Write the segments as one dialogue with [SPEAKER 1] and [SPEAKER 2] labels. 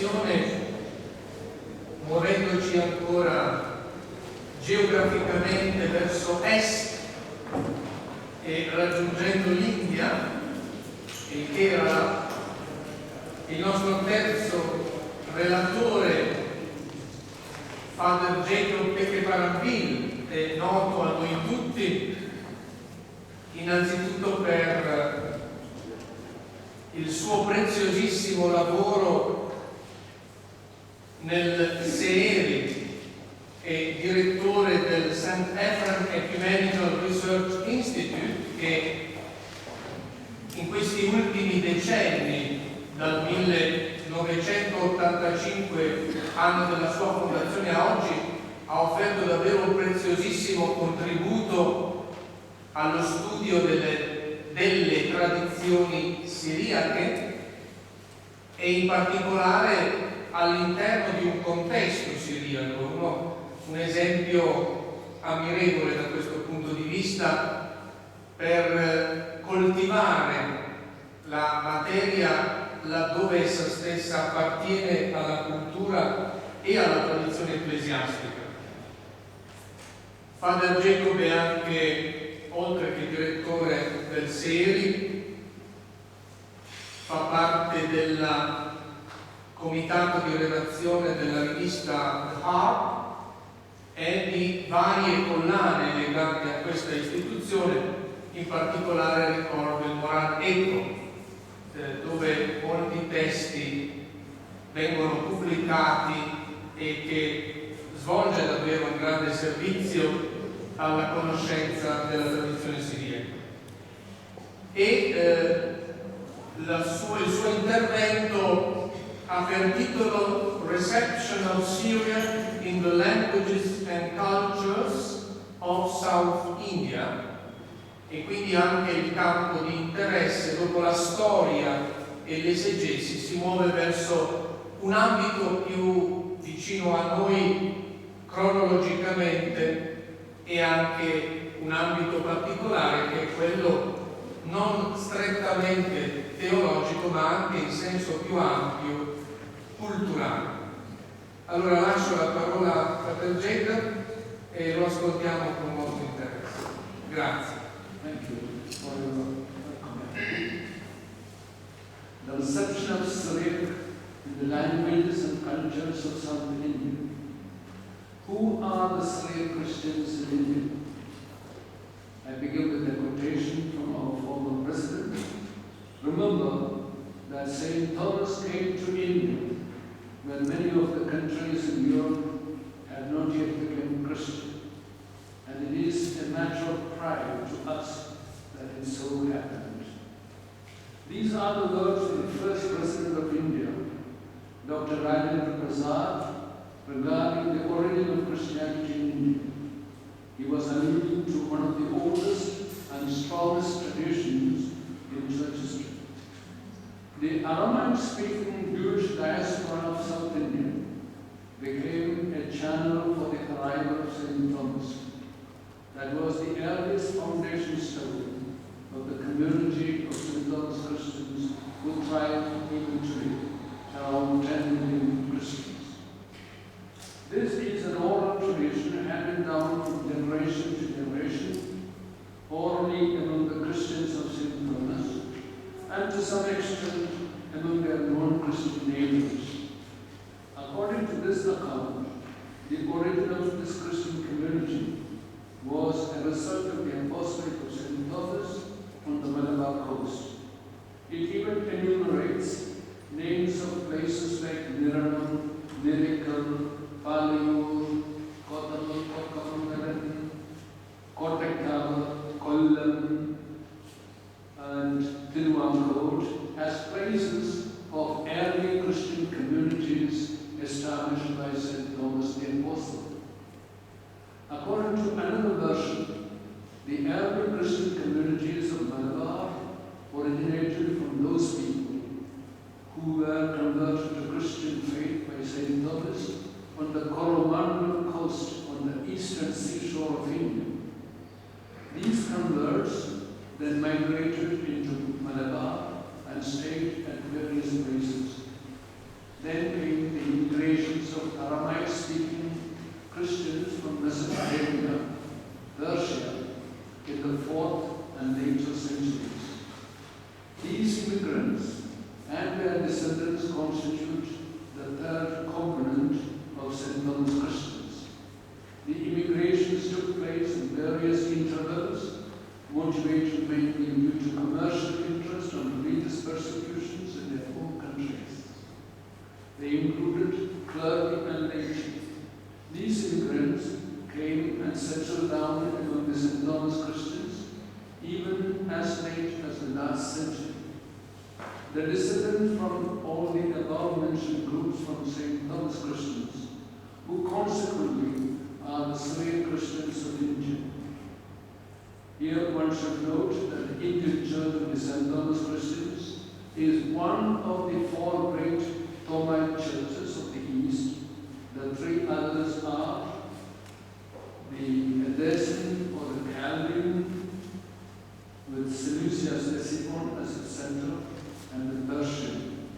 [SPEAKER 1] navigazione, muovendoci ancora geograficamente verso est e raggiungendo l'India, il che era il nostro terzo relatore, Padre Jacob Pecheparambil, è noto a noi tutti innanzitutto per il suo preziosissimo lavoro nel Seeri e direttore del St. Ephrem Ecumenical Research Institute, che in questi ultimi decenni, dal 1985, anno della sua fondazione a oggi, ha offerto davvero un preziosissimo contributo allo studio delle tradizioni siriache e in particolare all'interno di un contesto siriaco. Un esempio ammirevole da questo punto di vista per coltivare la materia laddove essa stessa appartiene alla cultura e alla tradizione ecclesiastica. Padre Jacob è anche, oltre che direttore del Seeri, fa parte del comitato di redazione della rivista Harp e di varie collane legate a questa istituzione. In particolare ricordo il Moral Eco, dove molti testi vengono pubblicati e che svolge davvero un grande servizio alla conoscenza della tradizione siriaca. E il suo intervento ha per titolo Reception of Syria in the Languages and Cultures of South India, e quindi anche il campo di interesse, dopo la storia e l'esegesi, si muove verso un ambito più vicino a noi cronologicamente e anche un ambito particolare che è quello non strettamente teologico ma anche in senso più ampio culturale. Allora lascio la parola a Fratel Jacob e lo ascoltiamo con molto interesse. Grazie.
[SPEAKER 2] Thank you for your comment. The reception of Syriac in the languages and cultures of South India. Who are the Syriac Christians in India? I begin with a quotation from our former president. Remember that St. Thomas came to India when many of the countries in Europe had not yet become Christian. And it is a matter of pride to us that it so happened. These are the words of the first President of India, Dr. al-Asaad, regarding the origin of Christianity in India. He was alluding to one of the oldest and strongest traditions in church history. The Aramaic-speaking Jewish diaspora of South India became a channel for the arrival of St. Thomas. That was the earliest foundation stone of the community of St. Thomas Christians who thrive even today, around 10 million Christians. This is an oral tradition handed down from generation to generation, orally among the Christians of St. Thomas, and to some extent among their non-Christian neighbors. According to this account, the origin of this Christian community was a result of the apostolate of St. Thomas on the Malabar coast. It even enumerates names of places like Niranam, Nirikal, Paliyur, Kottamangaran, Kottakal, Kollam, and Tiruvankur as places of early Christian communities established by St. Thomas the Apostle. According to another version, the early Christian communities of Malabar originated from those people who were converted to Christian faith by St. Thomas on the Coromandel coast on the eastern seashore of India. These converts then migrated into Malabar and stayed at various places. Then came They included clergy and laity. These immigrants came and settled down among the St. Thomas Christians even as late as the last century. The descendants from all the above-mentioned groups from St. Thomas Christians, who consequently are the Syrian Christians of India. Here one should note that the Indian Church of the St. Thomas Christians is one of the four great Thomite churches of the East. The three others are the Edessian or the Chaldean, with Seleucus Ctesiphon as its center, and the Persian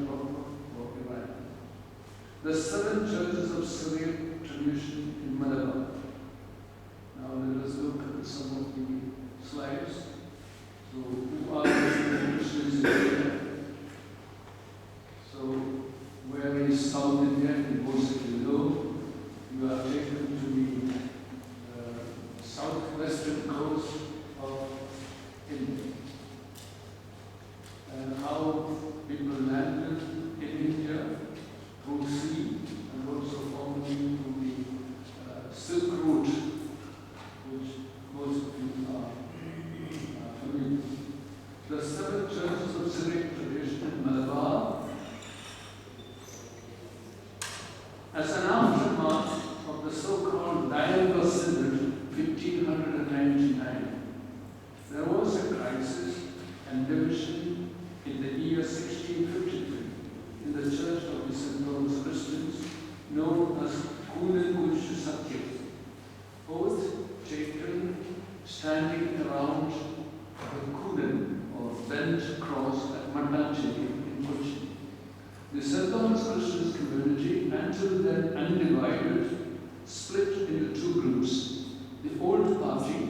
[SPEAKER 2] proper or Iran. The 7 churches of Syrian tradition in Malabar. Now let us look at some of the slides. So who are the Christians in India? So where is South India in Bosiki below? You are taken to the southwestern coast of India. And how people landed in India through sea and also formerly through the Silk Route, which most of you are familiar with. The 7 churches of Syriac tradition in Malabar, as an aftermath of the so-called Dialogue Synod 1599, there was a crisis and division in the year 1653 in the Church of the St. Thomas Christians, known as Kulen Satya, both taken standing around the Kulen or bent cross at Matancheri in Kochi. The St. Thomas Christians community, until then undivided, split into 2 groups, the old party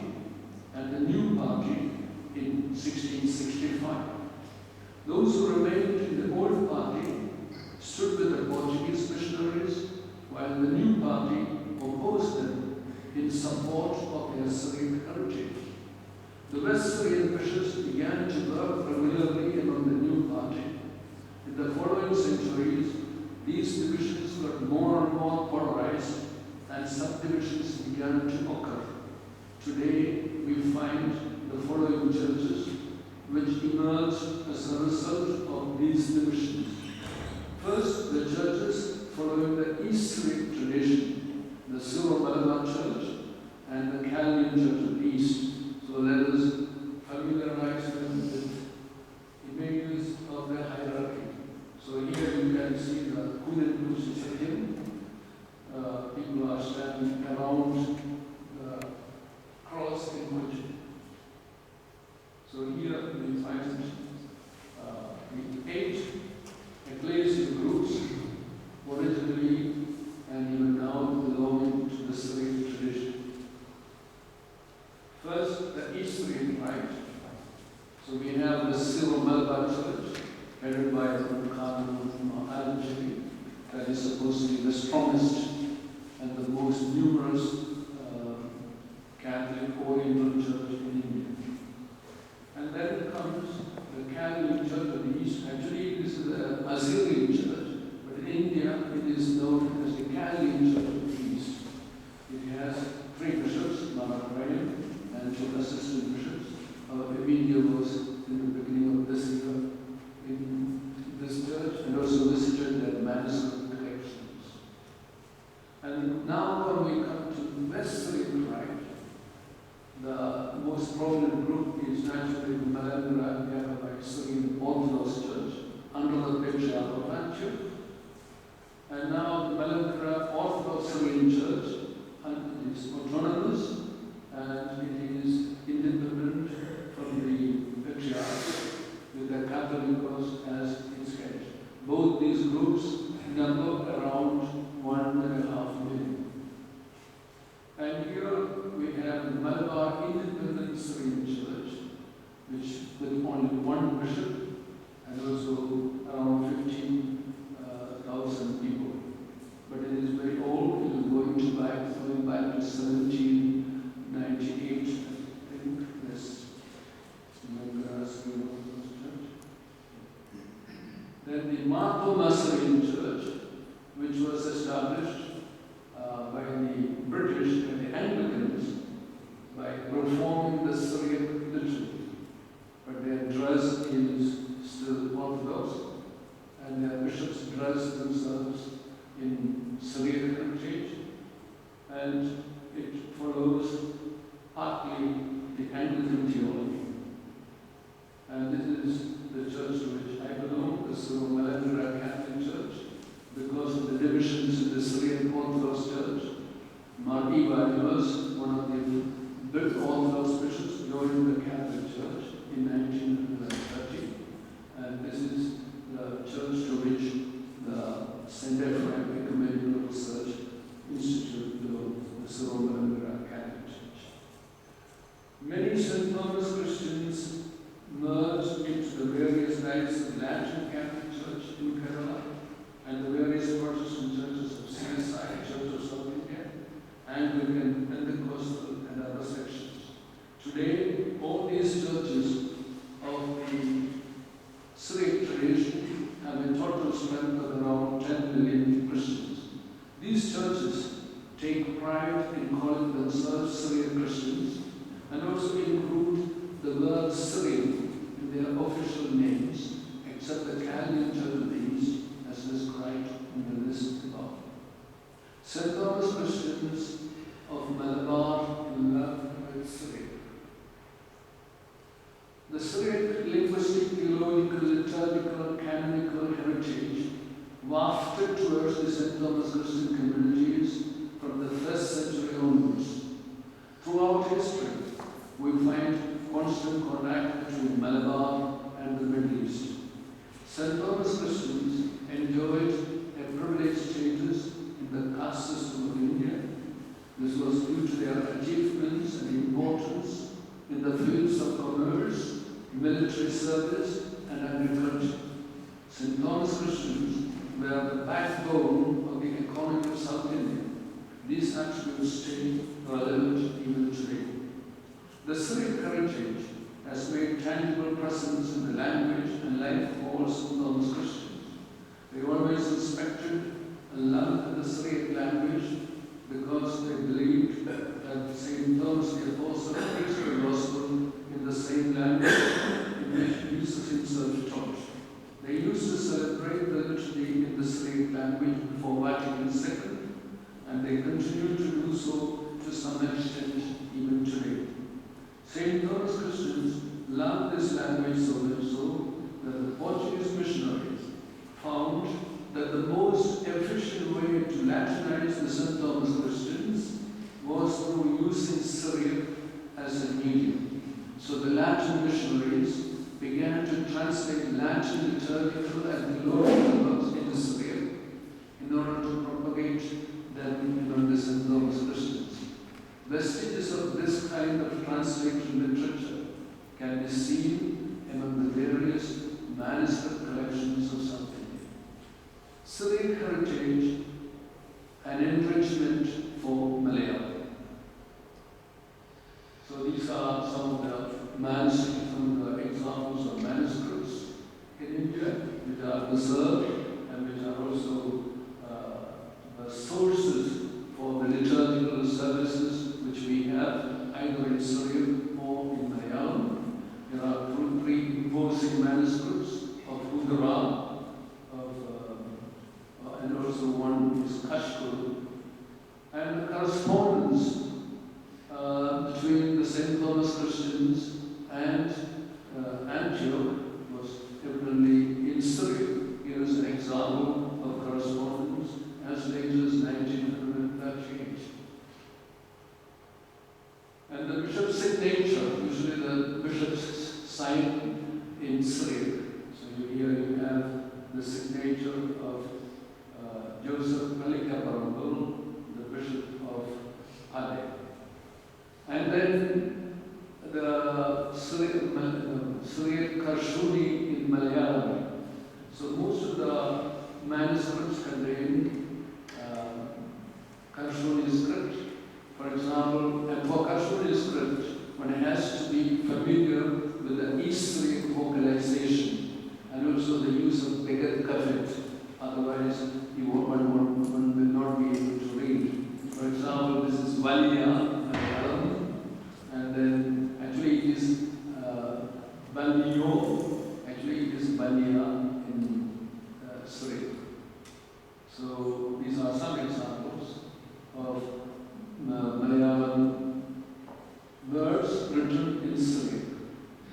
[SPEAKER 2] and the new party in 1665. Those who remained in the old party stood with the Portuguese missionaries, while the new party opposed them in support of their Syrian heritage. The West Syrian bishops began to work regularly among the new party. In the following centuries, these divisions were more and more polarized and subdivisions began to occur. Today, we find the following churches which emerged as a result of these divisions. First, the churches following the East Syriac tradition, the Syro-Malabar Church and the Chaldean Church of the East. So let us familiarize them with images of the hierarchy. So here you can see the Kulen Satya. People are standing around the cross in Kochi. So here we find the 8 ecclesial groups, originally and even now belonging to the Syrian tradition. First, the East Syrian Rite. So we have the Syro-Malabar Church, headed by the Cardinal al-Asaad, that is supposed to be the strongest and the most numerous Catholic Oriental Church in India. And then comes the Catholic Church of the East. Actually, this is the Assyrian Church, but in India it is known as the Catholic Church of the East. It has 3 bishops, Maharajam, and 2 assistant bishops. Emilia was in the beginning of this year in this church and also visited their manuscript collections. And now when we come to the West Syrian Rite, the most prominent group is naturally the Memoria Syrian Orthodox Church under the Patriarch of Antioch. And now the Memoria Orthodox Syrian Church, and it is autonomous and it is independent from the Patriarch with the Academicus as its head. Both these groups number around 1.5 million. And here we have the Malabar Independent Syrian Church, which with only 1 bishop and also around 15,000 people. But it is very old. It is going back to 1798. I think this Church. Then the Martha Syrian Church, which was established by the British and the Anglicans by reforming the Syriac liturgy. But their dress is still Orthodox, and their bishops dress themselves in Syriac heritage, and it follows partly the Anglican theology. And this is the church to which I belong, the Syro-Malankara Catholic Church, because of the divisions in the Syrian Orthodox Church. Mar Iva was one of the Orthodox bishops joined the Catholic Church in 1930, and this is the church to which the Center for Ecumenical Research Institute belongs, the Syro-Malankara Catholic Church. Many St. Thomas Christians merged into the various rites of Latin Catholic Church in Kerala and the various Protestant churches of CSI, Church of South India, Anglican, Pentecostal, and other sections. Today, all these churches of the Syriac tradition have a total strength of around 10 million Christians. These churches take pride in calling themselves Syriac Christians and also include the word Syrian in their official names, except the Chaldean Church of the East, as described in the list above. St. Thomas Christians of Malabar in love with Syriac. The Syriac linguistic, theological, liturgical, canonical heritage wafted towards the St. Thomas Christian communities from the 1st century onwards. Throughout history, we find constant contact between Malabar and the Middle East. St. Thomas Christians enjoyed a privileged status in the caste system of India. This was due to their achievements and importance in the fields of commerce, military service, and agriculture. St. Thomas Christians were the backbone of the economy of South India. These attributes stay relevant even today. The Syriac heritage has made tangible presence in the language and life of all St. Thomas Christians. They always respected and loved the Syriac language because they believed that St. Thomas the Apostle preached the gospel in the same language in which Jesus himself taught. They used to celebrate the liturgy in the Syriac language before Vatican II, and they continue to do so to some extent even today. St. Thomas Christians loved this language so much so that the Portuguese missionaries found that the most efficient way to Latinize the St. Thomas Christians was through using Syriac as a medium. So the Latin missionaries began to translate Latin liturgical and theological works into Syriac in order to propagate them among the St. Thomas Christians. Vestiges of this kind of translation literature can be seen among the various manuscript collections of South India. Syriac heritage and enrichment for Malayalam. So these are some of the examples of manuscripts in India which are preserved and which are also the sources for the liturgical services which we have either in Syriac or in Malayalam. There are three imposing manuscripts of Udara, and also one is Kashkul, and the correspondence between the St. Thomas Christians and Antioch was evidently in Syriac. Here is an example of correspondence as late as 1938. And the bishop's signature, usually the bishop's sign in Syriac. So here you have the signature of Joseph Malika Barambul, the bishop of Ade. And then the Syriac Karshuni in Malayalam. So most of the manuscripts contain Karshuni script. For example, and for Karshuni script, one has to be familiar with the East Syriac vocalization and also the use of Begat Kafir. Otherwise, one will not be able to read. For example, this is Valia, Malayalam, and then actually it is Valio, actually it is Valia in Syriac. So these are some examples of Malayalam words written in Syriac.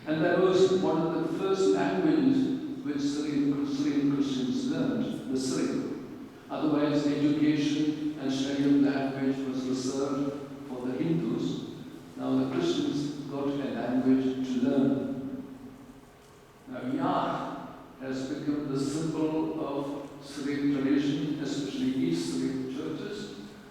[SPEAKER 2] And that was one of the first languages which Syrian Christians learned, the Syriac. Otherwise, education and study of language was reserved for the Hindus. Now the Christians got a language to learn. Now Yah has become the symbol of Syriac tradition, especially East Syriac churches,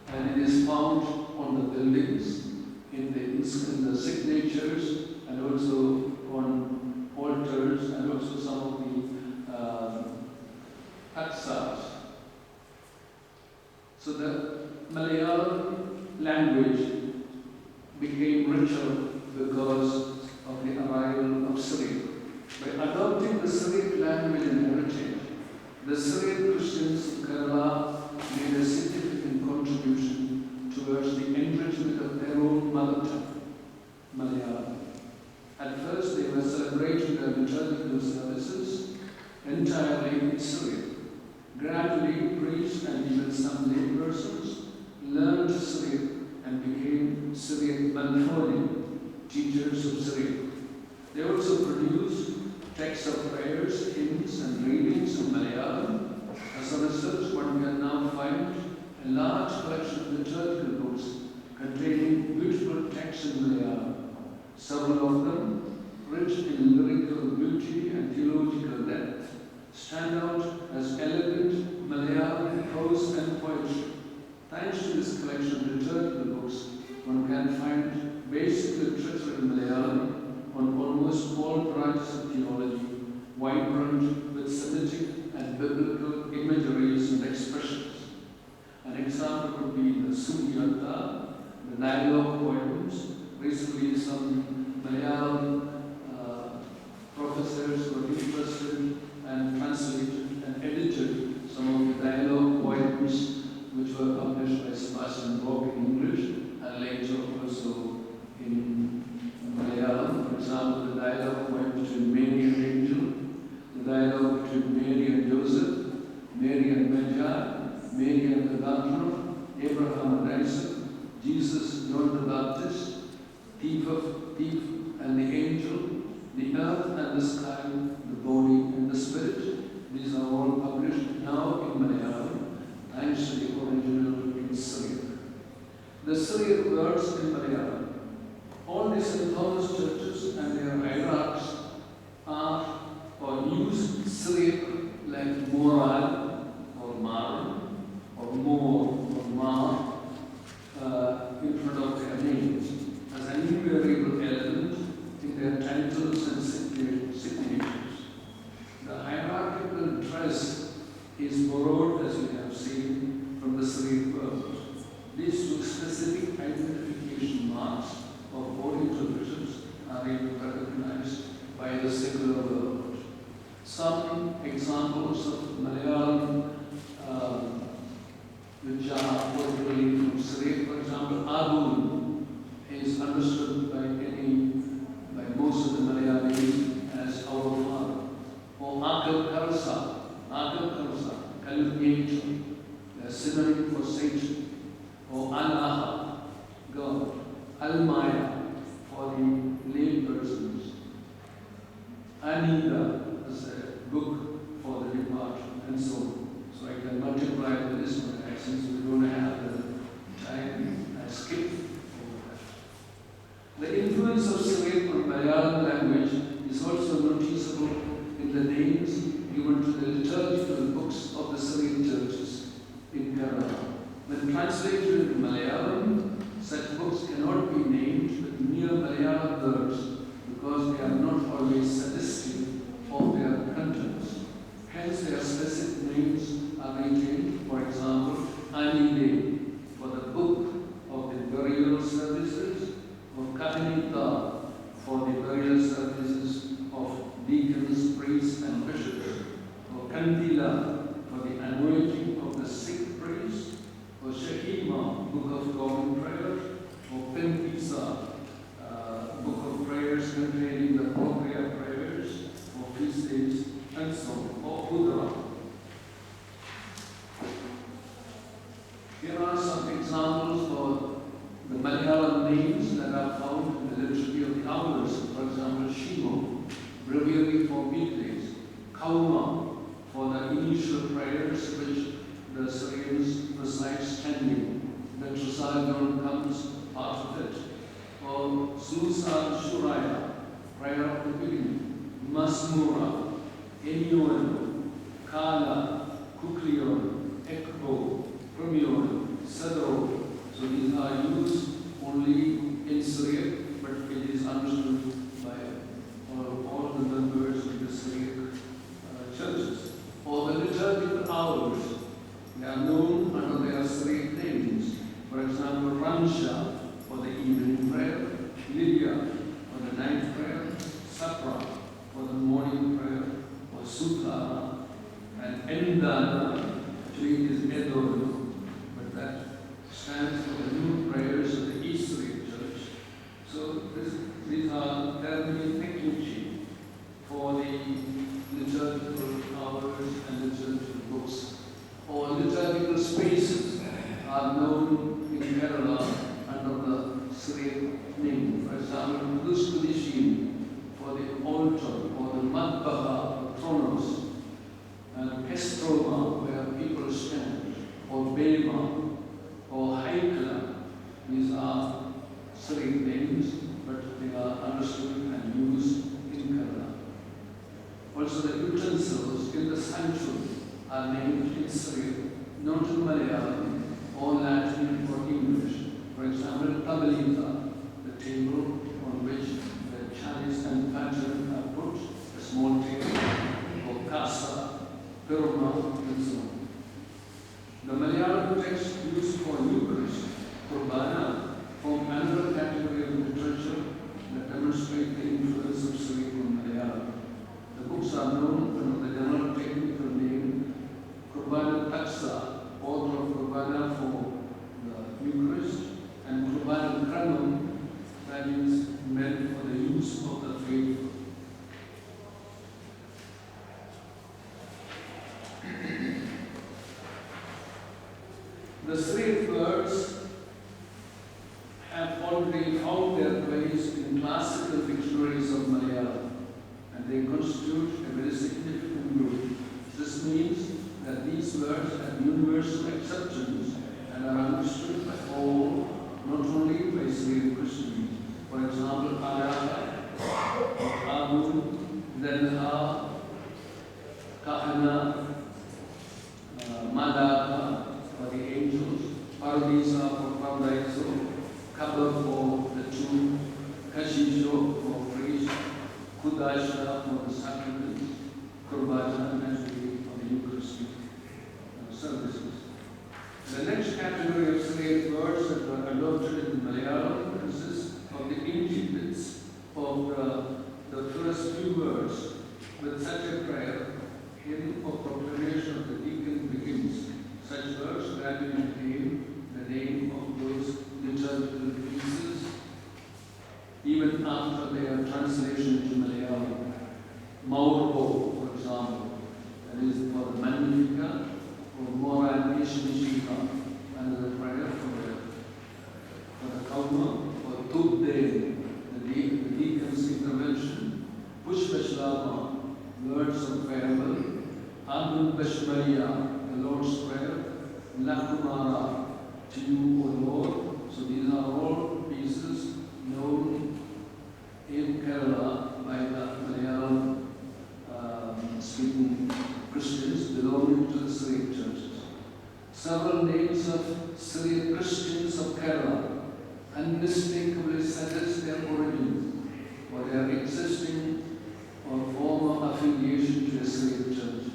[SPEAKER 2] and it is found on the buildings, in the signatures, and also on altars, and also some of the al-Asaad. So the Malayalam language became richer because of the arrival of Syriac. By adopting the Syriac language and heritage, the Syrian Christians of Kerala made a significant contribution towards the enrichment of their own mother tongue, Malayalam. At first, they were celebrating their liturgical services entirely in Syriac. Gradually, priests and even some lay persons learned Syriac and became Syriac Malfoni, teachers of Syriac. They also produced texts of prayers, hymns, and readings in Malayalam. As a result, one can now find a large collection of liturgical books containing beautiful texts in Malayalam. Several of them, rich in lyrical beauty and theological depth, stand out as elegant Malayalam prose and poetry. Thanks to this collection of liturgical books, one can find basic literature in Malayalam on almost all branches of theology, vibrant with Semitic and biblical imageries and expressions. An example would be the Sudiyata, the dialogue poems. Recently, some Malayalam professors were interested and translated and edited some of the dialogue poems which were published by Sebastian Borg in English and later also in Malayalam. For example, the dialogue poem between Mary and Angel, the dialogue between Mary and Joseph, Mary and Magi, Mary and the Gardener, Abraham and Isaac, Jesus, John the Baptist, thief and the angel, the earth and the sky, the body and the spirit. These are all published now in Malayalam, thanks to the original in Syriac. The Syriac words in Malayalam. All the St. Thomas churches and their hierarchs are or use Syriac like moral or mar or more or mar in front of their names as an invariable element in their titles and signatures. The hierarchical dress is borrowed, as we have seen, from the Syriac world. These two specific identification marks of Oriental Christians are recognized by the secular world. Some examples of Malayalam which are originally from Syriac, for example, Abun is understood by most of the Malayalis as our father. Or Akal Karsa, Kalugate, a synonym for Satan. Or Allah, God. Al-Maya, for the lay persons. Anida, as a book for the departed, and so on. So I can multiply the list, but since we don't have the time, I skip over that. The influence of Syriac on Malayalam language is also noticeable in the names given to the liturgical books of the Syriac churches in Kerala. When translated into Malayalam, such books cannot be named with mere Malayalam words because they are not always suggestive of their contents. Hence, their specific names are retained. For example, Anile for the book of the burial services, or Kahanita for the burial services of deacons, priests, and bishops, or Kandila for the breviary for weekdays, kauma for the initial prayers which the Syrians recite standing. The Trisagion comes part of it. Or Susan Shuraya, prayer of the beginning, Masmura, Enyono, Kala, Kuklion, Ekbo, Premion, Sadro. So these are used only in Syriac, but it is understood by all the members of the Syriac churches. Or the liturgical hours, they are known under their Syriac names. For example, Ramsha for the evening prayer, Lydia for the night prayer, Sapra for the morning prayer, or Sutara, and Endana, actually it is Edono, but that stands for the new prayers of the East Syriac Church. So these are termini technici for the liturgical hours and liturgical books. Or liturgical spaces are known in Kerala under the Syriac name. For example, Kuduskudishin for the altar, or the Madbaha, or Tronos, and Kestroma, where people stand, or Bema, or Haikala. These are Syriac names, but they are understood and used in Kerala. Also, the utensils in the sanctuary are named in Syriac, not in Malayalam or Latin or English. For example, Tabalitha, the table on which the chalice and pattern are put, a small table, or Casa, Pirma, and so on. The Malayalam text used for Eucharist, Kurbana, form another category of literature that demonstrate the influence of Syriac on Malayalam. The books are known under the general technical name Kurbana Taksa, author of Kurbana for the Eucharist, and Kurbana Kranam, that is meant for the use of the faithful. The Syriac words have already found their place in classical dictionaries of Malayalam, and they constitute a very significant group. This means that these words have universal acceptance and are understood by all, not only by Syriac Christians. For example, Araha, Abun, Della, Kahana, Malaka for the angels, Paradisa for Paradiso, Kabar for the tomb, Kashisho for priest, Kudasha for the sacraments, Kurbana naturally for the Eucharistic services. The next category of Syriac words that were adopted in Malayalam consists of the incipits of the first few words. With such a prayer, hymn or proclamation of the deacon begins. Such words gradually became the name of those liturgical pieces, even after their translation into Malayalam. Maurbo, for example, that is for the Magnificat, or Mora Nishmishika, another prayer for the Kauma, or Tubde, the deacon's intervention, Pushpashlama, words of farewell, Abun Bashmariya, the Lord's Prayer, Lakumara, to you, O Lord. So these are all pieces known in Kerala by the Malayalam speaking Christians belonging to the Syriac churches. Several names of Syriac Christians of Kerala unmistakably suggest their origins or their existing or former affiliation to a Syriac church.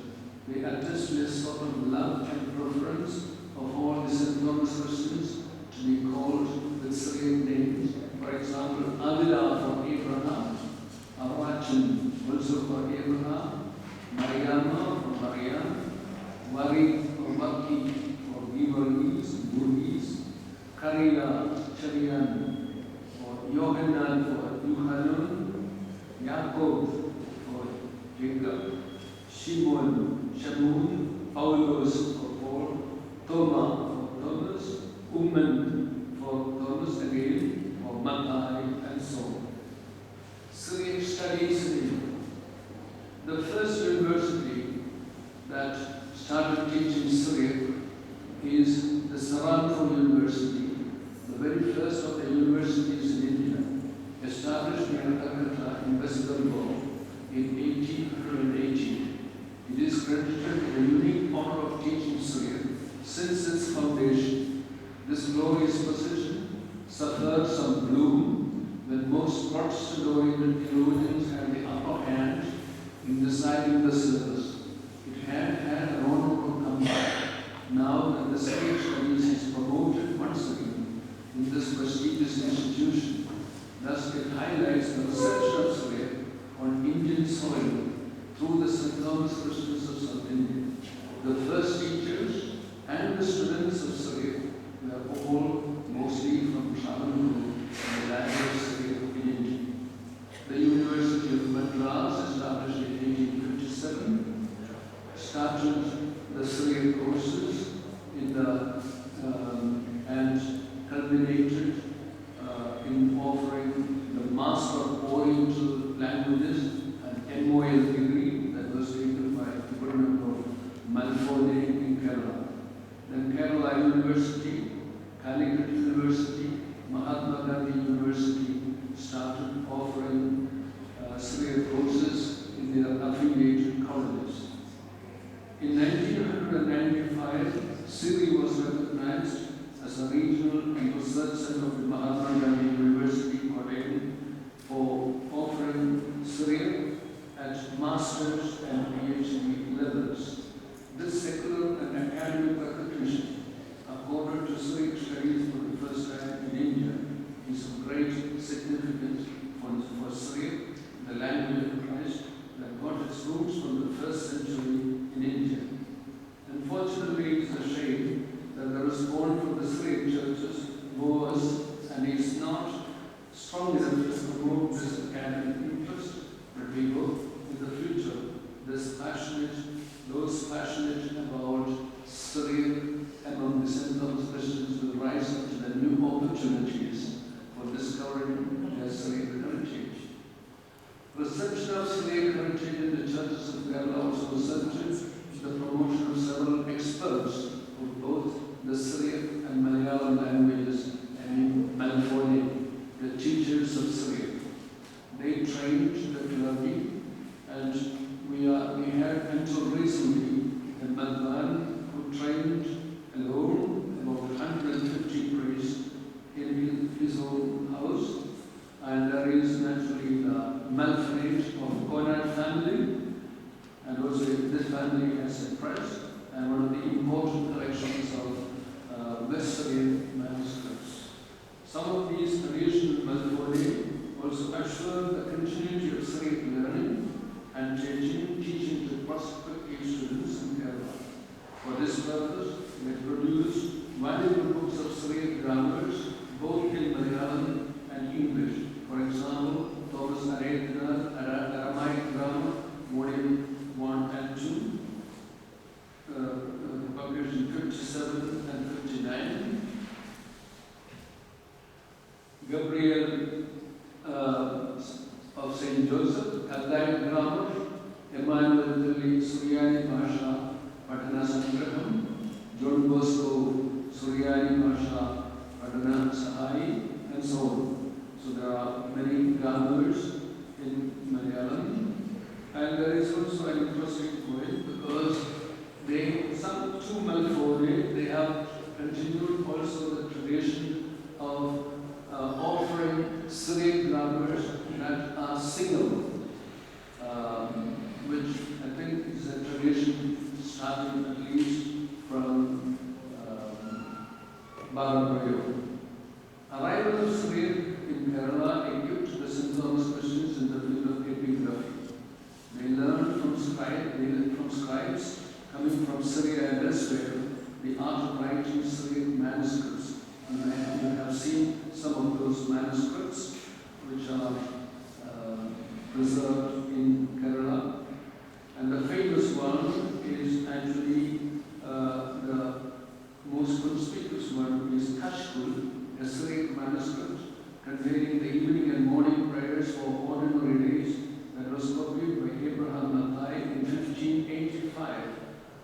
[SPEAKER 2] They attest to a sort of love and preference of all disenfranchised Christians to be called with Syriac names. For example, Avila for Abraham, Arwachin also for Abraham, Mariama for Mariam, Wari for Waki for Giverese, Burgese, Karina, Charian for Yohanan for Yuhanun, Yaakov for Jacob, Shimon, Shamun, Paulus for Paul, Toma for Thomas, Umman for Thomas again, for Mattai, and so on. Syriac studies in is the Saranpur University, the very first of the universities in India, established near Calcutta in West Bengal in 1880. It is credited with the unique honor of teaching Syria since its foundation. This glorious position suffered some bloom when most Protestant-oriented theologians had the upper hand in deciding the syllabus. It had had an honorable comeback now that the Syriac studies is promoted once again in this prestigious institution. Thus, it highlights the reception of Syria on Indian soil through the St. Thomas Christians of South India. The first teachers and the students of Syria were all mostly from Travancore and the language of Syria in India. The University of Madras, established in 1857, started the Syriac courses in the and culminated in offering the Master of Oriental Languages, an MOL degree that was taken by the equivalent of Malfone in Kerala. Then Kerala University, Calicut University, Mahatma Gandhi University started offering Syriac courses in their affiliated colleges. In 1995, Syria was recognized as a regional and research center of the Mahatma Gandhi University, Khaled, for offering Syria at master's and PhD levels. This secular and academic recognition accorded to Syriac studies for the first time in India is of great significance for Syria, the language of Christ, that got its roots from the first century in India. Unfortunately, it's a shame that the response from the Syriac churches was and is not strong enough to promote this academic interest, but we hope in the future those passionate about Syriac among the St. Thomas Christians will rise up to the new opportunities for discovering their Syriac heritage. Reception of Syriac heritage in the churches of Kerala also resulted in the promotion of several experts of both the Syriac and Malayalam languages and in Malfone, the teachers of Syriac. They trained the clergy, and we had until recently a Malvan who trained alone about 150 priests in his own house, and there is naturally the Malfred of Conrad family, and also this family has a press and one of the important collections of West Syrian manuscripts. Some of these traditional Malfone also assure the continuity of Syriac learning and teaching to prospective students in Kerala. For this purpose, they produced valuable books of Syriac grammars, both in Malayalam and English. For example, Thomas Aramaic Grammar, Volume 1 and 2, published in 57 and 59. Gabriel of St. Joseph, Khaled Grammar, Emmanuel Dilli, Suryani Bhasha, Patana Sangraham, John Bosco, Suryani Bhasha, Patana Sahai, and so on. So there are many grammars in Malayalam. And there is also an interesting point because some two Malfone, they have continued also the tradition of offering Syriac grammars that are singable, which I think is a tradition starting at least from Bharatbhayo. Arrival of Syriac in Kerala equipped the St. Thomas Christians in the field of epigraphy. They learned from scribes coming from Syria and elsewhere the art of writing Syriac manuscripts. And you have seen some of those manuscripts which are preserved in Kerala. And the famous one is actually the most conspicuous one is Kashkul, a Syriac manuscript containing the evening and morning prayers for ordinary days that was copied by Abraham Mathai in 1585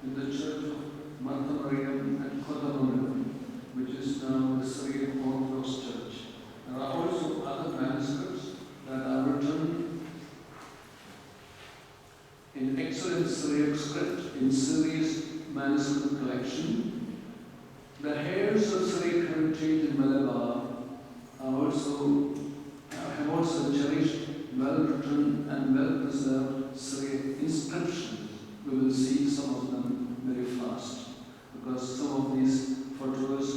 [SPEAKER 2] in the church of Martha Mariam at Kottavamari. manuscript collection. The heirs of Syriac heritage in Malabar have also cherished well-written and well-preserved Syriac inscriptions. We will see some of them very fast, because some of these photos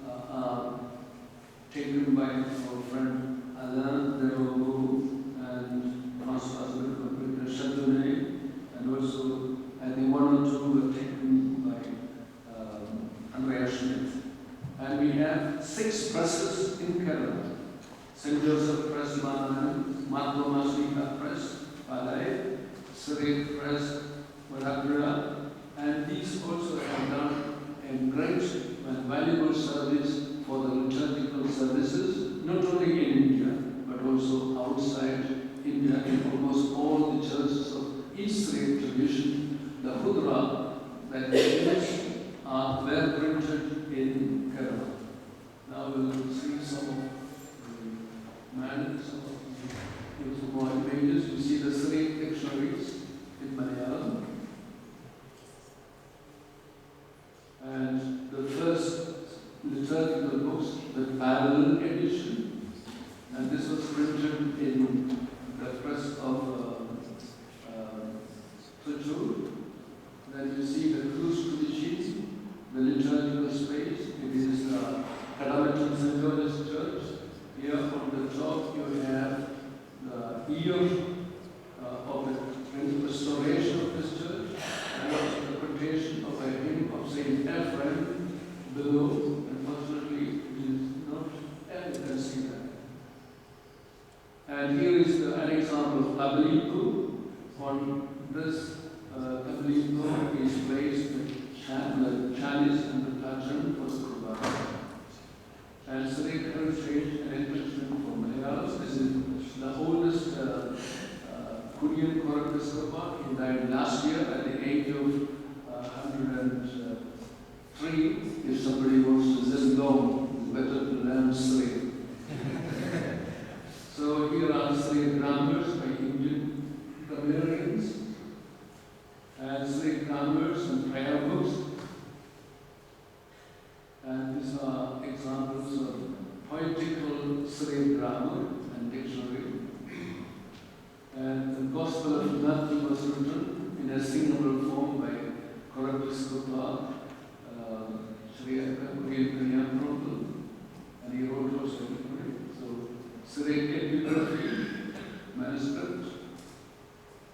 [SPEAKER 2] are taken by our friend al-Asaad and François Chardonnay, and also I think one or two were taken by Andrea Schmidt. And we have 6 presses in Kerala: St. Joseph Press, Manam, Martha Masika Press, Palai, Syriac Press, Vadapura, and these also have done a great and valuable service for the liturgical services, not only in India, but also outside India, in almost all the churches of East Syriac tradition. The Hudra that they use are well printed in Kerala. Now we will see some of the more images. You see the Syriac dictionaries in Malayalam. And the first liturgical books, the parallel edition, and this was printed in the press of Tujur. Then you see the cruise to the sheets, the liturgical space. It is the Academicus St. George's Church. Here on the top you have the year of the restoration of this church, and also the quotation of a hymn of St. Ephraim below. Unfortunately, it is not, and you can see that. And here is an example of Tablighu. On this Tablighu is placed the chalice and the pattern for the Quran. And Syriac heritage and enrichment for Malayalam. This is the oldest Kurian Chorepiscopa. He died last year at the age of 103. If somebody wants to live long, it's better to learn Syriac. So here are Syriac grammars by Indian grammarians, and Syriac grammars and prayer books. And these are examples of poetical Syriac grammar and dictionary. And the Gospel of Matthew was written in a singable form by Chorepiscopa Orientalia Ambrosiana, and he wrote also in so Syriac epigraphy manuscript.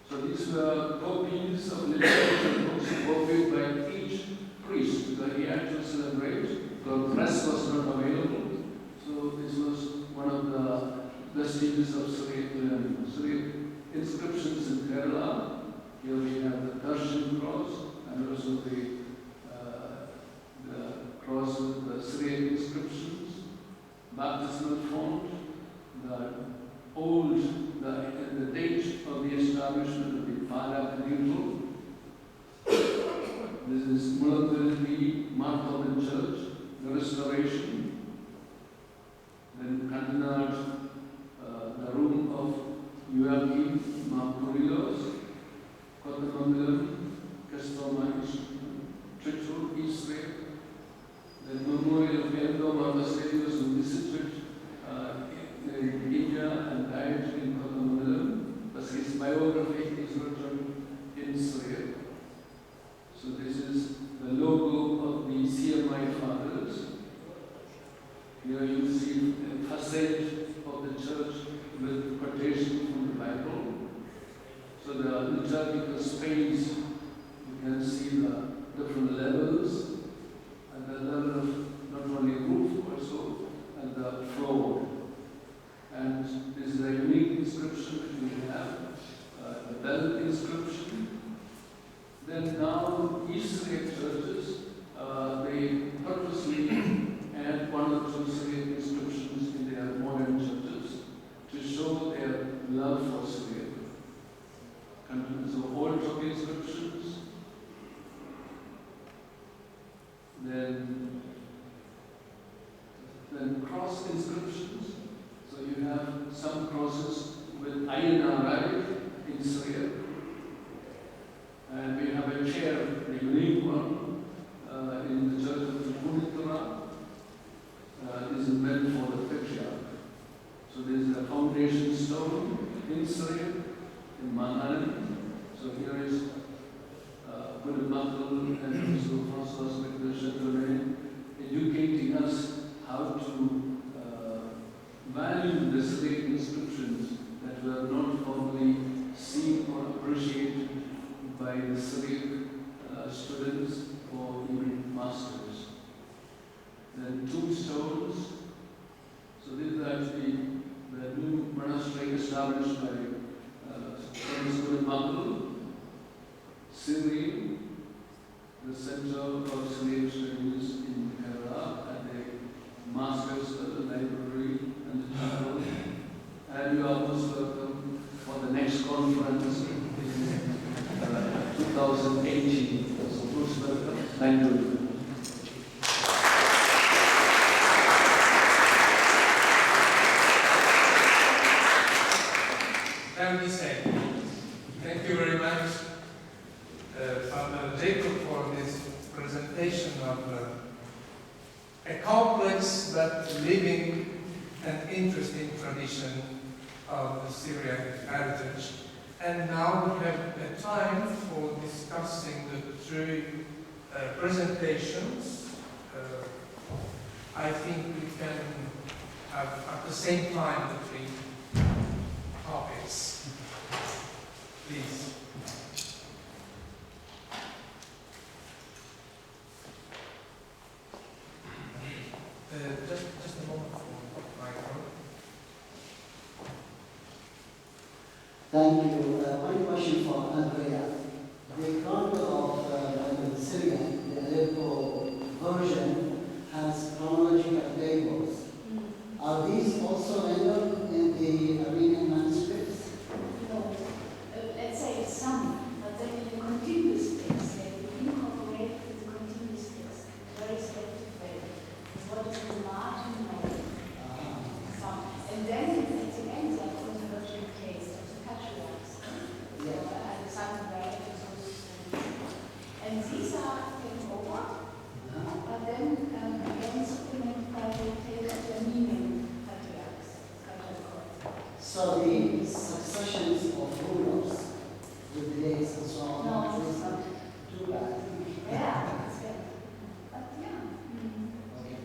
[SPEAKER 2] So these were copies of literature books copied by each priest, because he had to celebrate. The press was not available, so this was one of the vestiges of Syriac learning. Syriac inscriptions in Kerala. Here we have the Persian cross, and also the cross with the Syriac inscriptions, baptismal font, the date of the establishment of the Pala Cathedral. This is Mulanthilpi Marthavan Church, the restoration. Then continued the room of Joachim Markurilos, Kottamangalam, Kastomais, Trichur, Israel. The memorial of Endo Marvaselius, who visited in India and died in Kottamangalam, but his biography is written in Syriac. So this is the logo of the CMI fathers. Here you see a facade of the church with quotation from the Bible. So the liturgical space, you can see the different levels, and the level of not only roof, also at the floor. And this is a unique inscription that we have, the bell inscription. Then now East Syriac churches, they purposely add one or two Syriac inscriptions in their modern churches to show their love for Syriac. So old Turkic inscriptions, then cross inscriptions. So you have some crosses with Ayin in Syriac. And we have a chair, a unique one, the tombstones. So this is actually the new monastery established by Francis Mangel, Syrian, the Center of Syrian Studies in Kerala, at the Masters Library and the Chapel. And you are most welcome for the next conference in 2018. So most welcome. Thank you.
[SPEAKER 1] Thank you very much, Father Jacob, for this presentation of a complex but living and interesting tradition of the Syriac heritage. And now we have a time for discussing the three presentations. I think we can have at the same time the three topics. Please. Just a moment for microphone.
[SPEAKER 3] Thank you. One question for Andrea. The Chronicle of Syriac, the Aleppo version, has chronological tables. Are these also rendered in the Armenian manuscripts?
[SPEAKER 4] No. Let's say some, but then in the continuous text, they incorporate the continuous text in a very selective way. What is the margin of some? And then at the end, there comes a virtual case of the patriarchs. Alexander, and these are taken over, but then again supplemented by the tale of the Armenian patriarchs.
[SPEAKER 3] So the successions of rulers with the dates and so on,
[SPEAKER 4] No,
[SPEAKER 3] is not too bad.
[SPEAKER 4] Yeah, it's good. But yeah.
[SPEAKER 3] Okay.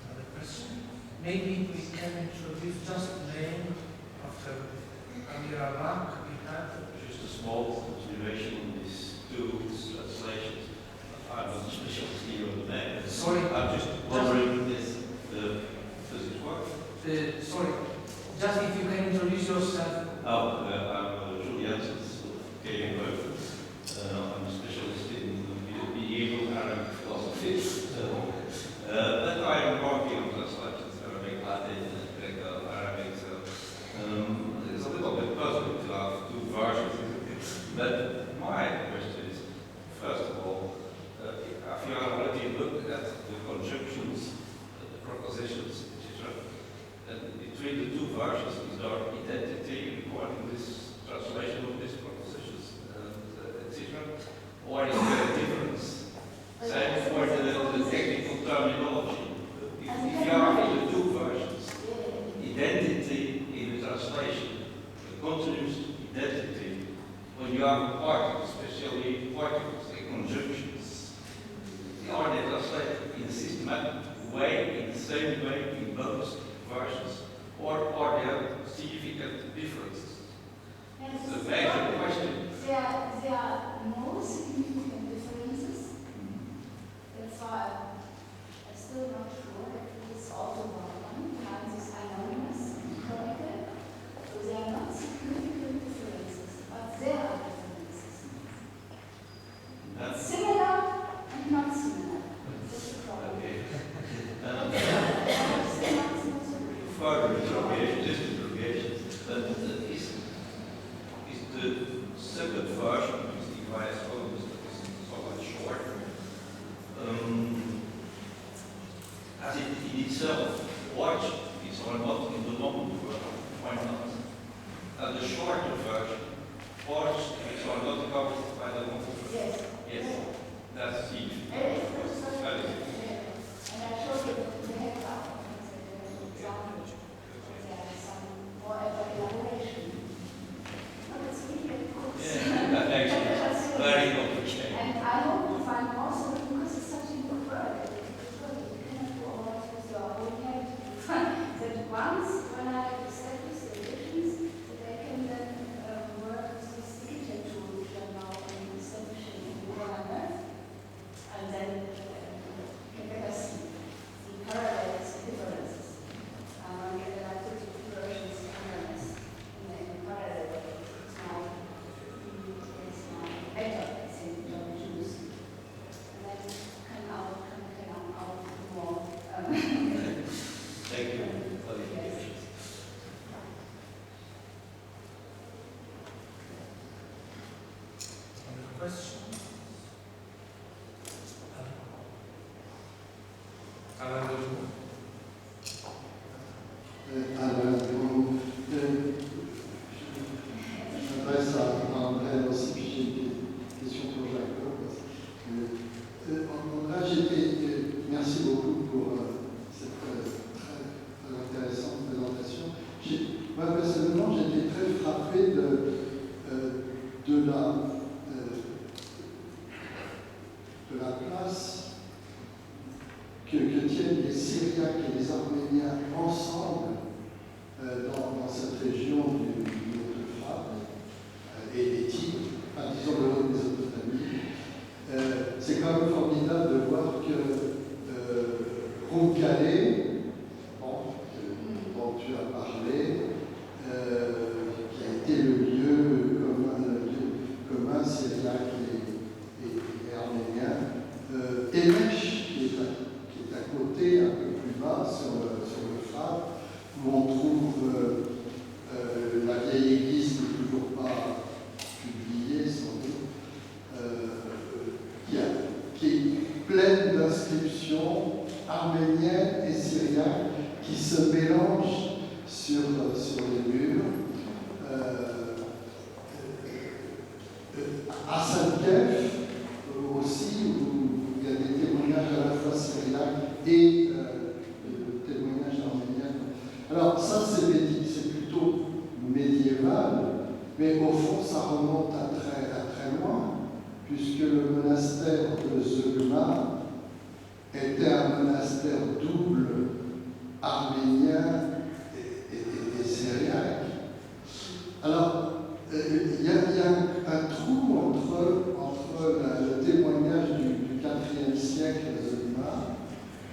[SPEAKER 1] Another question? Maybe we can introduce just the name of the Amir Abak we have.
[SPEAKER 5] Just a small continuation on these two translations. I'm not a specialist here on the name.
[SPEAKER 1] Sorry.
[SPEAKER 5] I'm just wondering if does it work?
[SPEAKER 1] Sorry, just if you can introduce yourself.
[SPEAKER 5] I'm Julian Kevin. I'm a specialist in medieval Arabic philosophy. But I'm working on translations, Arabic, Latin, Greco-Arabic. It's a little bit puzzling to have two versions. But my question is, first of all, have you already looked at the conjunctions, the propositions, etc.? And between the two versions, is there identity recording this translation of these propositions, etc.? Or is there a difference? Same for the technical terminology. If you are in the two versions, identity in the translation, the continuous identity, when you have particles, especially particles and conjunctions, are they translated in a systematic way, in the same way in both versions, or are there significant differences? It's a major question.
[SPEAKER 4] There are no significant differences. That's why I'm still not sure if it's auto-one. This is anonymous chronicle. So there are not significant differences, but there are differences. Similar and not similar. That's the problem.
[SPEAKER 5] Okay.
[SPEAKER 4] Similar.
[SPEAKER 5] Further interrogation, just interrogation. Is the second version, which is devised is somewhat short, has it in itself watched is or not in the long version? Why not? And the shorter version, watched is or not covered by the long version?
[SPEAKER 4] Yes.
[SPEAKER 5] Yes. That's it. That is it.
[SPEAKER 4] And I showed you the headcount. There is some more elaboration. But it's really good.
[SPEAKER 5] Yeah, that makes it very complicated.
[SPEAKER 4] And I hope you find also, because it's such a good work, you cannot do all that with your own head. That once, when I established it,
[SPEAKER 3] J'adresse à André aussi, puis j'ai des questions pour Jacob. Merci beaucoup pour cette très intéressante présentation. Moi, personnellement, j'étais très frappé de la place que tiennent les Syriaques et les Arméniens ensemble dans cette région du Euphrates et des Tigres, enfin, disons le haut Mésopotamie. C'est quand même formidable de voir que Roncalais, dont tu as parlé, qui a été le lieu commun syriaque et arménien, Élèche, qui est à côté, un peu plus bas, sur l'Euphrate, où on trouve la vieille église qui n'est toujours pas publiée, sans doute, qui est pleine d'inscriptions arméniennes et syriaques qui se mélangent sur les murs. À Sainte-Kef aussi, où il y a des témoignages à la fois syriaques et témoignages arméniens. Alors ça, c'est plutôt médiéval, mais au fond, ça remonte à très loin, puisque le monastère de Zeugma était un monastère double arménien et syriaque. Alors, il y a un trou entre le témoignage du IVe siècle de Zeugma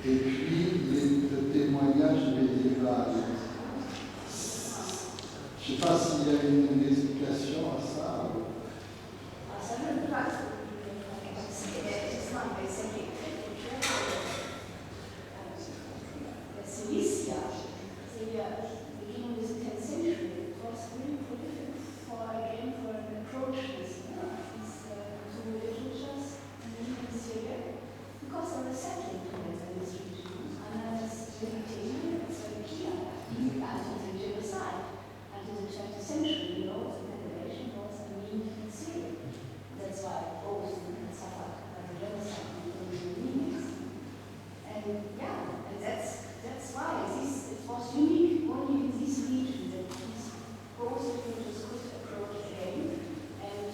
[SPEAKER 3] et puis le témoignage médiéval. Je ne sais pas s'il y a une explication à ça.
[SPEAKER 4] Beginning of the 10th century, it was really prolific for an approach these two literatures in Syria, because they were settling together in this region. And as Tema, it's very key until the genocide, until the 20th century, the population was Armenian in Syria. That's why both suffered the genocide and the Armenians. And that's why it was unique only in this region that these both literatures could approach again. And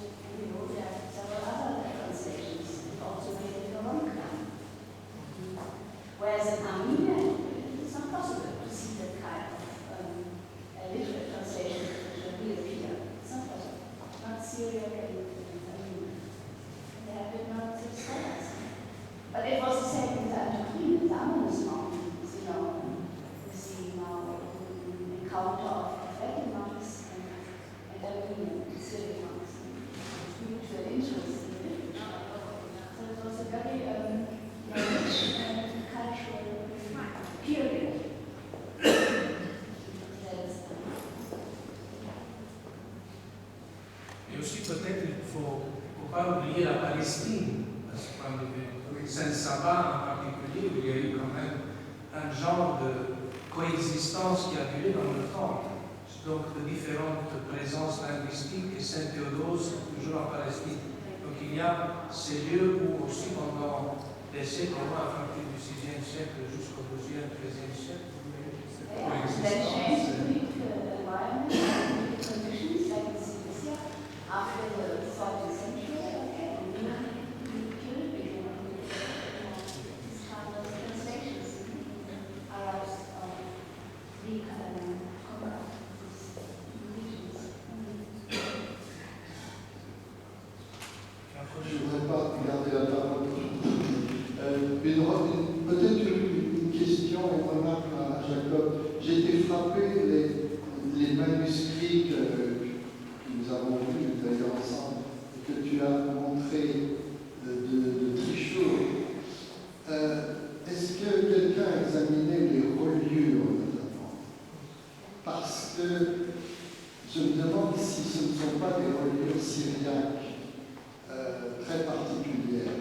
[SPEAKER 4] there are several other translations that also made it a long time. Whereas in Armenia, it's not possible to see that kind of literate translation that will reappear. It's not possible. Not Syriac and Armenian. There have been not scholars. But it was the same in the Antiquity, the Amanus Mountains, we see now an encounter of Latin monks and Armenian Syrian monks, mutual interest in literature. So it was a very rich and cultural period.
[SPEAKER 1] Et aussi peut-être il ne faut pas oublier la Palestine, parce que quand Saint-Saba en particulier, où il y a eu quand même un genre de coexistence qui a duré dans le temps, donc de différentes présences linguistiques, et Saint-Théodose toujours en Palestine. Donc il y a ces lieux où aussi pendant des siècles, à partir du 6e siècle jusqu'au 12e, 13e siècle, coexistence.
[SPEAKER 4] After the 14th century, these kind of translations aroused Greek and regions.
[SPEAKER 3] Je ne voudrais pas garder la parole. Peut-être une question, une remarque à Jacob. J'ai été frappé les manuscrits que nous avons vus d'ailleurs ensemble et que tu as montré de Trichour. Est-ce que quelqu'un a examiné les reliures notamment? Parce que je me demande si ce ne sont pas des reliures syriaques très particulières,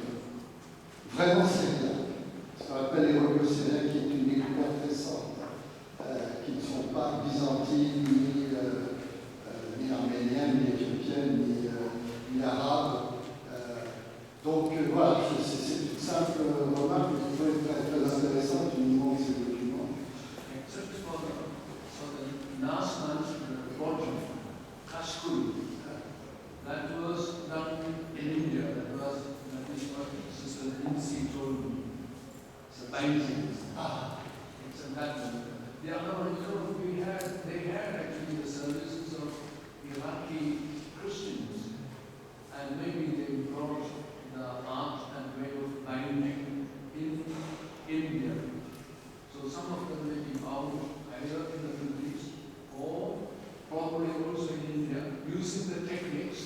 [SPEAKER 3] vraiment syriaques. Ce qu'on appelle les reliures syriaques, qui est une découverte récente, qui ne sont pas
[SPEAKER 2] last month, the project, Kashkul, that was done in India. That is what Sister Lindsay told me. It's a painting. It's a pattern. The other one, they had actually the services of Iraqi Christians, and maybe they brought the art and way of binding in India. So some of them may be found either in the Middle East or probably also in India, using the techniques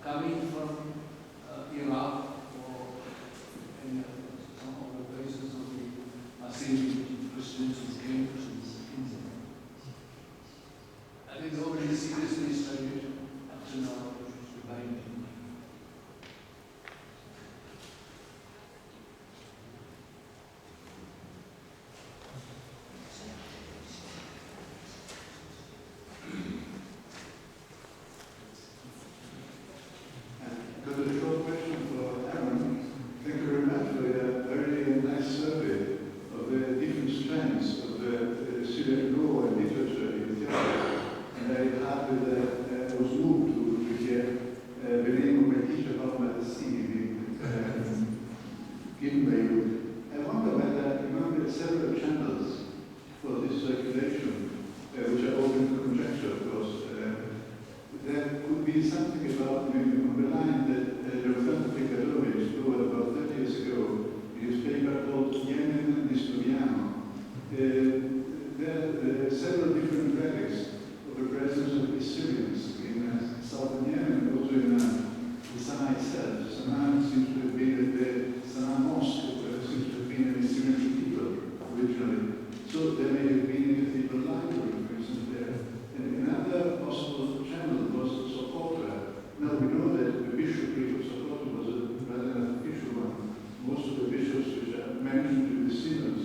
[SPEAKER 2] coming from Iraq or in some of the places of the Assyrian Christians who came to India. I think nobody seriously studied up to now the binding.
[SPEAKER 6] Got a short question for Aaron. Thank you very much for a very nice survey of the different strands of the Syriac law and literature in theology. And I happy that I was moved to hear the name of my teacher from the sea, given by you. I wonder whether you know several channels for this circulation, which are open to conjecture, of course. There could be something about maybe on the line that Roberto Picadori explored about 30 years ago in his paper called Yemen Historiano. There are several different relics of the presence of the Assyrians in southern Yemen and also in Sana'a itself. Sana'a seems to have been the Sana'a mosque, seems to have been an Assyrian cathedral originally. So there may have been a cathedral library, for instance, there. And another possible channel was Socotra. Now we know that the bishopric of Socotra was a rather an official one. Most of the bishops which are mentioned in the synods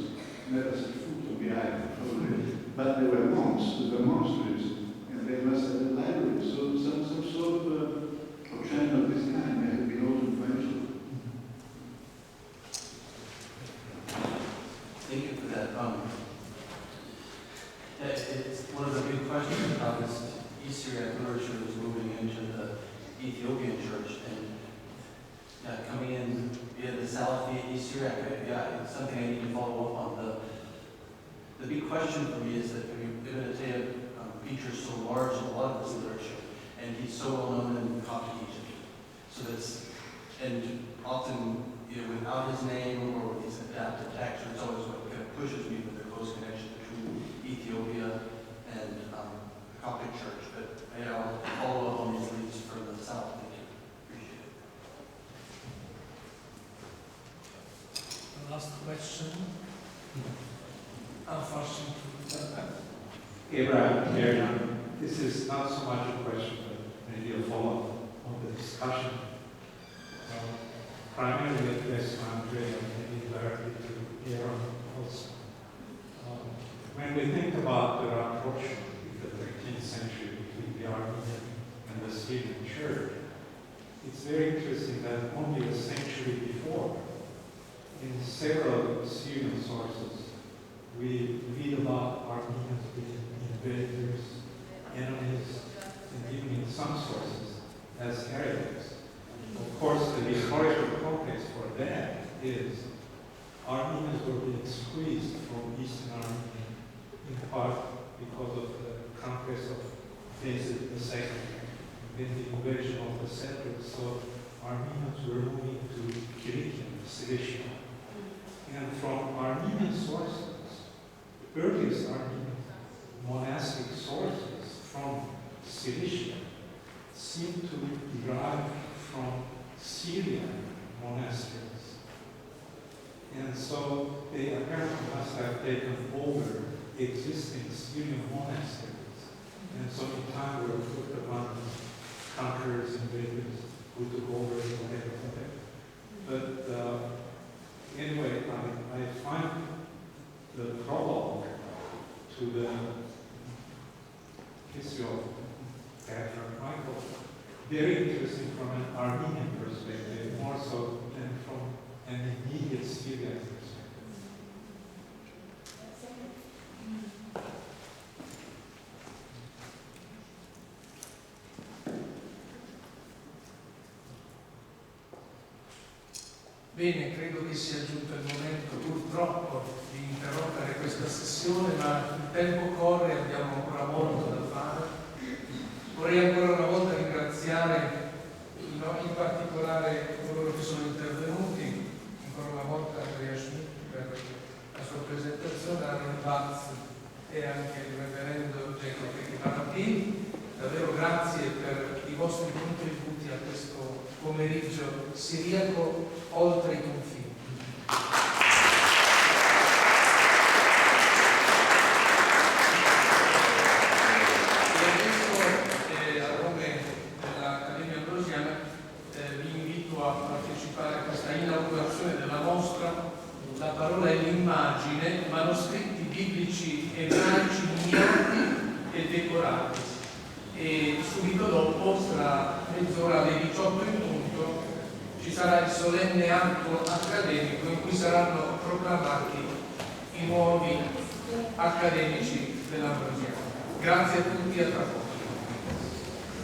[SPEAKER 6] never set foot on the island, probably. But they were monks, they were monasteries, and they must have a library. So some sort of channel of this kind may have been also influential.
[SPEAKER 7] Thank you for that. It's one of the big questions about this East Syriac literature is moving into the Ethiopian church and coming in via the Salafi East Syriac. It's something I need to follow up on. The big question for me is that Ibn Taymiyyah features so large in a lot of this literature, and he's so well known in Coptic Egypt. So that's, and often without his name or with these adapted texts, it's always what kind of pushes me with the close connection between Ethiopia and the Coptic Church. But I'll follow up on these leads for the South. Thank you. Appreciate it.
[SPEAKER 8] The last question. Unfortunately.
[SPEAKER 9] Abraham, this is not so much a question, but maybe a follow-up on the discussion. Primarily addressed to Andrea, maybe directly to Aaron also. When we think about the rapprochement in the 13th century between the Armenian and the Syrian church, it's very interesting that only a century before, in several Syrian sources, we read about Armenians being invaders, enemies, and even in some sources as heretics. Of course, the historical context for that is Armenians were being squeezed from Eastern Armenia, in part because of the conquest of Khaled II, then the invasion of the settlers. So Armenians were moving to Kilikia, Cilicia. And from Armenian sources, the earliest Armenian monastic sources from Cilicia seem to derive from Syrian monasteries. And so they apparently must have taken over existing Syrian monasteries. And so in time were put upon conquerors, invaders, who took over whatever. But anyway, I find the prologue to the history of Patriarch Michael very interesting from an Armenian perspective, more so than from an immediate Syrian perspective.
[SPEAKER 1] Bene, credo che sia giunto il momento purtroppo di interrompere questa sessione, ma il tempo corre e abbiamo ancora molto da fare. Vorrei ancora una volta ringraziare in particolare coloro che sono intervenuti, ancora una volta Andrea Schmidt per la sua presentazione, Aaron Batz e anche il reverendo Jacob Parapin. Davvero grazie per i vostri contributi a questo pomeriggio siriaco oltre i confini. E adesso a nome dell'Accademia Ambrosiana vi invito a partecipare a questa inaugurazione della mostra La parola e l'immagine, manoscritti biblici ebraici miniati e decorati. E subito dopo, tra mezz'ora alle 18 in punto, ci sarà il solenne atto accademico in cui saranno proclamati i nuovi accademici dell'Ambrosiana. Grazie a tutti e a tra poco.